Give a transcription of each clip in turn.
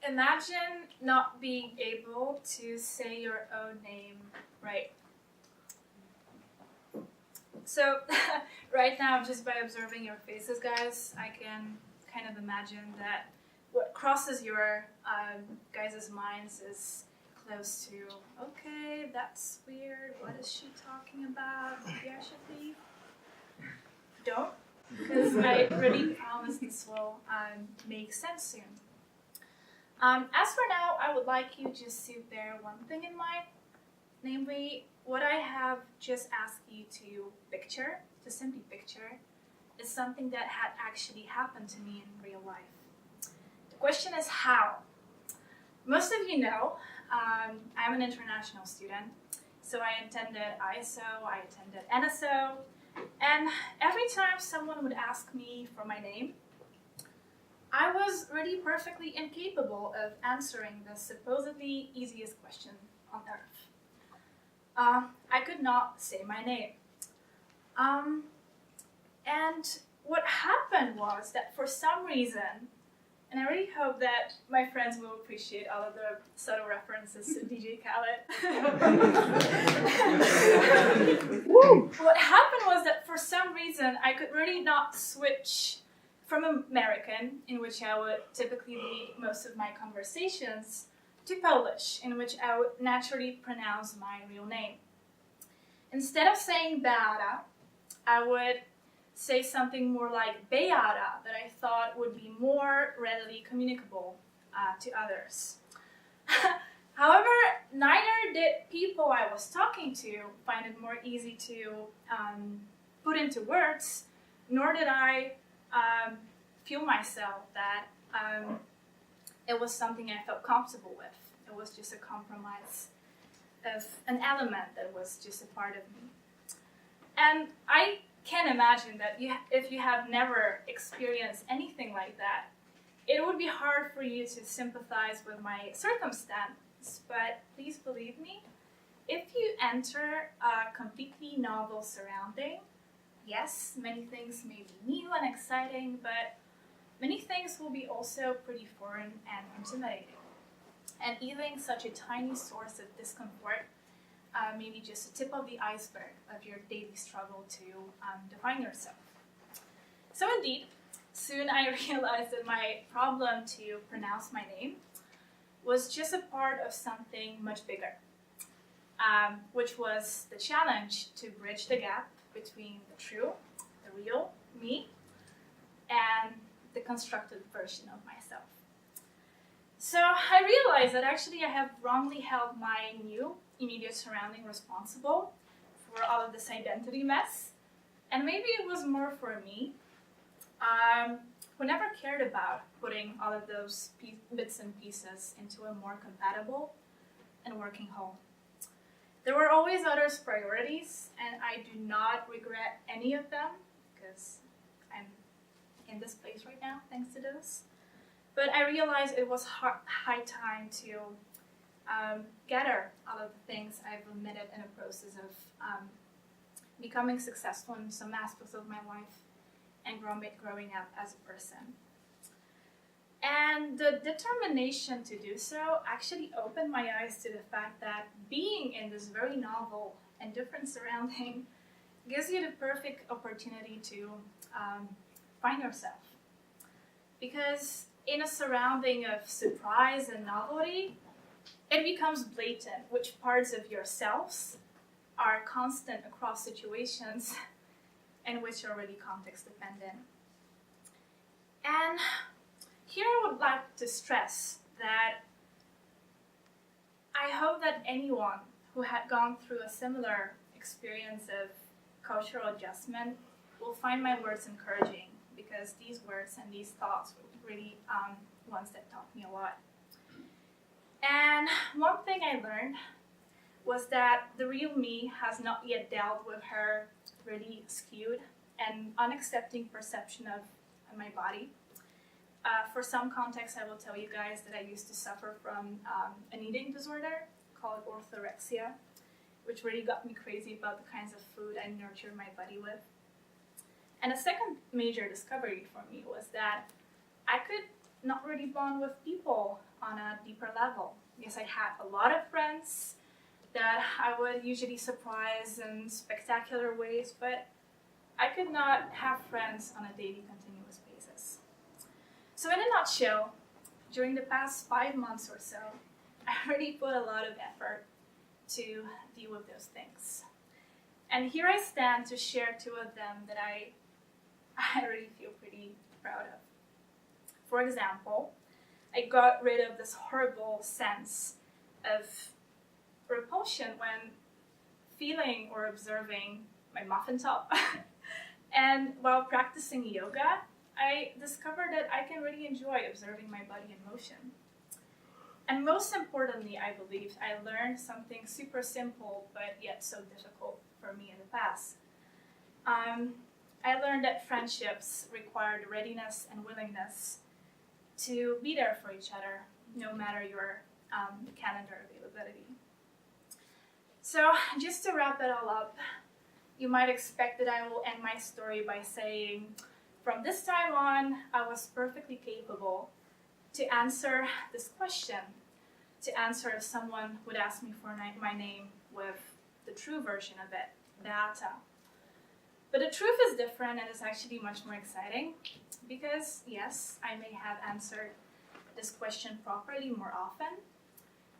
Imagine not being able to say your own name right. So right now, just by observing your faces, guys, I can kind of imagine that what crosses your guys' minds is close to, okay, that's weird. What is she talking about? Maybe I should leave. Don't, because I really promise this will make sense soon. As for now, I would like you just to bear one thing in mind, namely, what I have just asked you to picture, to simply picture, is something that had actually happened to me in real life. The question is how? Most of you know, I'm an international student, so I attended ISO, I attended NSO, and every time someone would ask me for my name, I was really perfectly incapable of answering the supposedly easiest question on earth. I could not say my name. And what happened was that for some reason, and I really hope that my friends will appreciate all of the subtle references to DJ Khaled. What happened was that for some reason, I could really not switch from American, in which I would typically lead most of my conversations, to Polish, in which I would naturally pronounce my real name. Instead of saying Beata, I would say something more like Beata that I thought would be more readily communicable to others. However, neither did people I was talking to find it more easy to put into words, nor did I feel myself that it was something I felt comfortable with. It was just a compromise of an element that was just a part of me. And I can imagine that if you have never experienced anything like that, it would be hard for you to sympathize with my circumstance. But please believe me, if you enter a completely novel surrounding, yes, many things may be new and exciting, but many things will be also pretty foreign and intimidating. And even such a tiny source of discomfort may be just a tip of the iceberg of your daily struggle to define yourself. So indeed, soon I realized that my problem to pronounce my name was just a part of something much bigger, which was the challenge to bridge the gap between the true, the real me, and the constructed version of myself. So I realized that actually I have wrongly held my new immediate surrounding responsible for all of this identity mess, and maybe it was more for me, who never cared about putting all of those bits and pieces into a more compatible and working whole. There were always others' priorities, and I do not regret any of them, because I'm in this place right now, thanks to those. But I realized it was high time to gather all of the things I've omitted in the process of becoming successful in some aspects of my life and growing up as a person. And the determination to do so actually opened my eyes to the fact that being in this very novel and different surrounding gives you the perfect opportunity to find yourself. Because in a surrounding of surprise and novelty, it becomes blatant which parts of yourselves are constant across situations and which are really context dependent. And here I would like to stress that I hope that anyone who had gone through a similar experience of cultural adjustment will find my words encouraging, because these words and these thoughts were really ones that taught me a lot. And one thing I learned was that the real me has not yet dealt with her really skewed and unaccepting perception of my body. For some context, I will tell you guys that I used to suffer from an eating disorder called orthorexia, which really got me crazy about the kinds of food I nurtured my body with. And a second major discovery for me was that I could not really bond with people on a deeper level. Because I had a lot of friends that I would usually surprise in spectacular ways, but I could not have friends on a daily continuous basis. So in a nutshell, during the past 5 months or so, I really put a lot of effort to deal with those things. And here I stand to share 2 of them that I really feel pretty proud of. For example, I got rid of this horrible sense of repulsion when feeling or observing my muffin top. And while practicing yoga, I discovered that I can really enjoy observing my body in motion. And most importantly, I believe, I learned something super simple but yet so difficult for me in the past. I learned that friendships require the readiness and willingness to be there for each other, no matter your calendar availability. So just to wrap it all up, you might expect that I will end my story by saying, from this time on, I was perfectly capable to answer this question, to answer if someone would ask me for my name with the true version of it, Beata. But the truth is different and is actually much more exciting because, yes, I may have answered this question properly more often,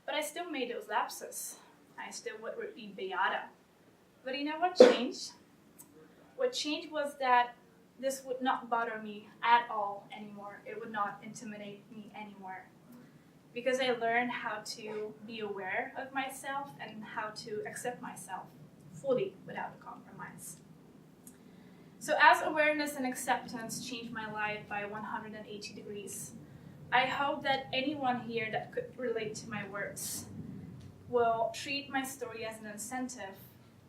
but I still made those lapses. I still would repeat Beata. But you know what changed? What changed was that this would not bother me at all anymore. It would not intimidate me anymore. Because I learned how to be aware of myself and how to accept myself fully without a compromise. So as awareness and acceptance changed my life by 180 degrees, I hope that anyone here that could relate to my words will treat my story as an incentive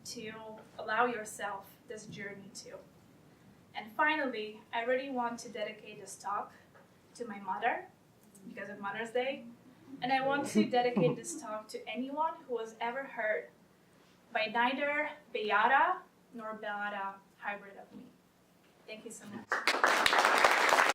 to allow yourself this journey too. And finally, I really want to dedicate this talk to my mother, because of Mother's Day, and I want to dedicate this talk to anyone who was ever hurt by neither Beata nor Beata hybrid of me. Thank you so much.